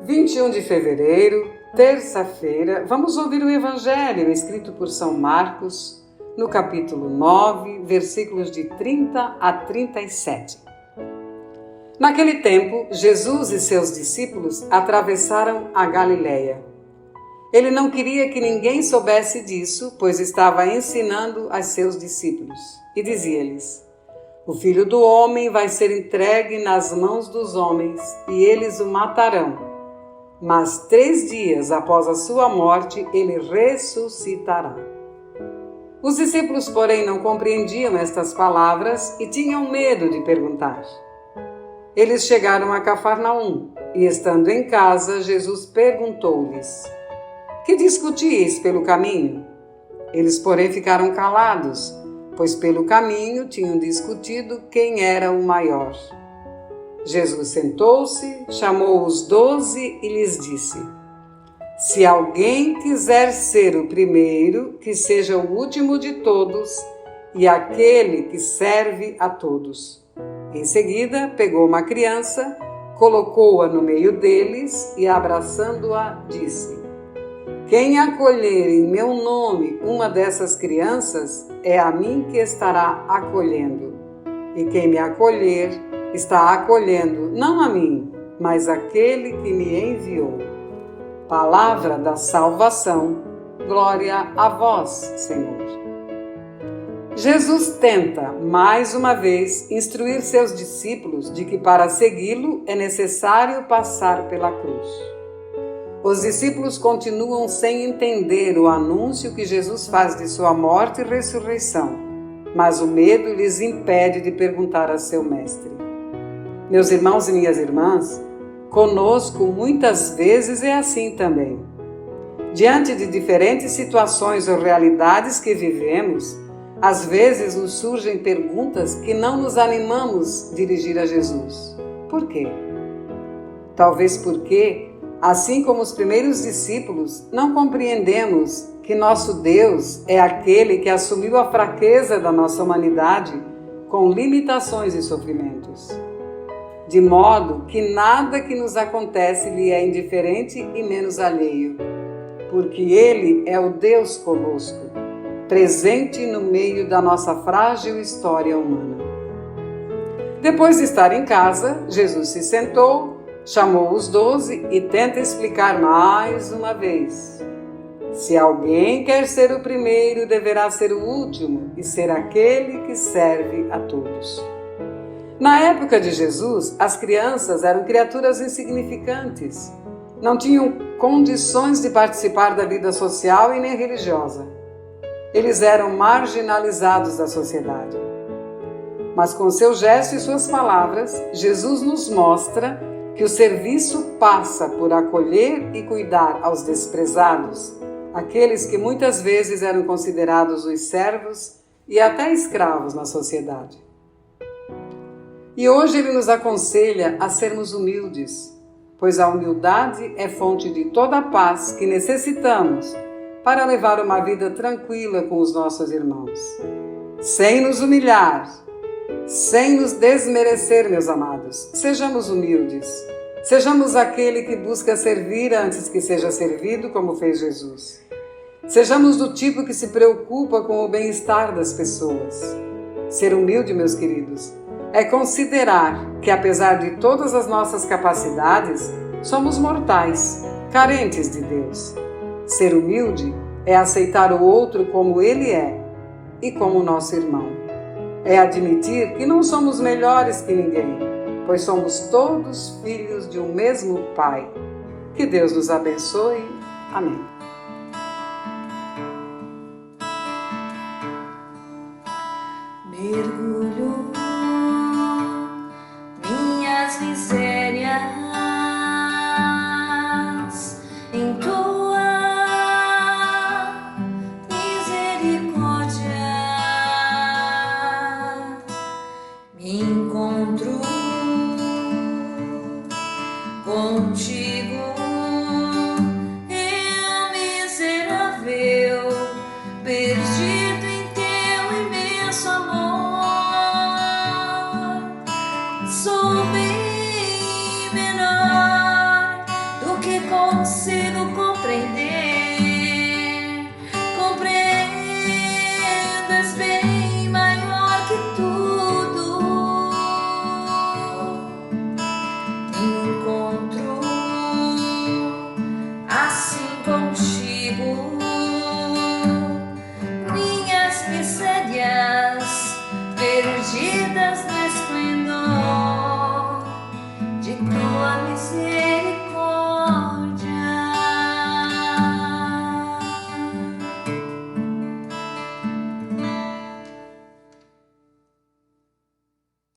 21 de fevereiro, terça-feira, vamos ouvir o Evangelho escrito por São Marcos, no capítulo 9, versículos de 30 a 37. Naquele tempo, Jesus e seus discípulos atravessaram a Galileia. Ele não queria que ninguém soubesse disso, pois estava ensinando a seus discípulos. E dizia-lhes: O Filho do Homem vai ser entregue nas mãos dos homens, e eles o matarão. Mas 3 dias após a sua morte, ele ressuscitará. Os discípulos, porém, não compreendiam estas palavras e tinham medo de perguntar. Eles chegaram a Cafarnaum e, estando em casa, Jesus perguntou-lhes: Que discutíeis pelo caminho? Eles, porém, ficaram calados, pois pelo caminho tinham discutido quem era o maior. Jesus sentou-se, chamou os 12 e lhes disse: Se alguém quiser ser o primeiro, que seja o último de todos e aquele que serve a todos. Em seguida, pegou uma criança, colocou-a no meio deles e, abraçando-a, disse: Quem acolher em meu nome uma dessas crianças, é a mim que estará acolhendo. E quem me acolher, está acolhendo não a mim, mas aquele que me enviou. Palavra da salvação. Glória a vós, Senhor. Jesus tenta, mais uma vez, instruir seus discípulos de que para segui-lo é necessário passar pela cruz. Os discípulos continuam sem entender o anúncio que Jesus faz de sua morte e ressurreição, mas o medo lhes impede de perguntar a seu mestre. Meus irmãos e minhas irmãs, conosco muitas vezes é assim também. Diante de diferentes situações ou realidades que vivemos, às vezes nos surgem perguntas que não nos animamos a dirigir a Jesus. Por quê? Talvez porque, assim como os primeiros discípulos, não compreendemos que nosso Deus é aquele que assumiu a fraqueza da nossa humanidade com limitações e sofrimentos. De modo que nada que nos acontece lhe é indiferente e menos alheio, porque Ele é o Deus conosco, presente no meio da nossa frágil história humana. Depois de estar em casa, Jesus se sentou, chamou os 12 e tenta explicar mais uma vez. Se alguém quer ser o primeiro, deverá ser o último e ser aquele que serve a todos. Na época de Jesus, as crianças eram criaturas insignificantes. Não tinham condições de participar da vida social e nem religiosa. Eles eram marginalizados da sociedade. Mas com seu gesto e suas palavras, Jesus nos mostra que o serviço passa por acolher e cuidar aos desprezados, aqueles que muitas vezes eram considerados os servos e até escravos na sociedade. E hoje ele nos aconselha a sermos humildes, pois a humildade é fonte de toda a paz que necessitamos para levar uma vida tranquila com os nossos irmãos. Sem nos humilhar, sem nos desmerecer, meus amados, sejamos humildes. Sejamos aquele que busca servir antes que seja servido, como fez Jesus. Sejamos do tipo que se preocupa com o bem-estar das pessoas. Ser humilde, meus queridos, é considerar que, apesar de todas as nossas capacidades, somos mortais, carentes de Deus. Ser humilde é aceitar o outro como ele é e como nosso irmão. É admitir que não somos melhores que ninguém, pois somos todos filhos de um mesmo Pai. Que Deus nos abençoe. Amém. Mergulho minhas misérias em tua misericórdia, me encontro contigo, eu miserável, perdido em teu imenso amor. Sou bem menor do consigo compreender. Compreendes bem maior que tudo. Encontro assim contigo. Minhas misérias perdidas no esplendor de tua misericórdia.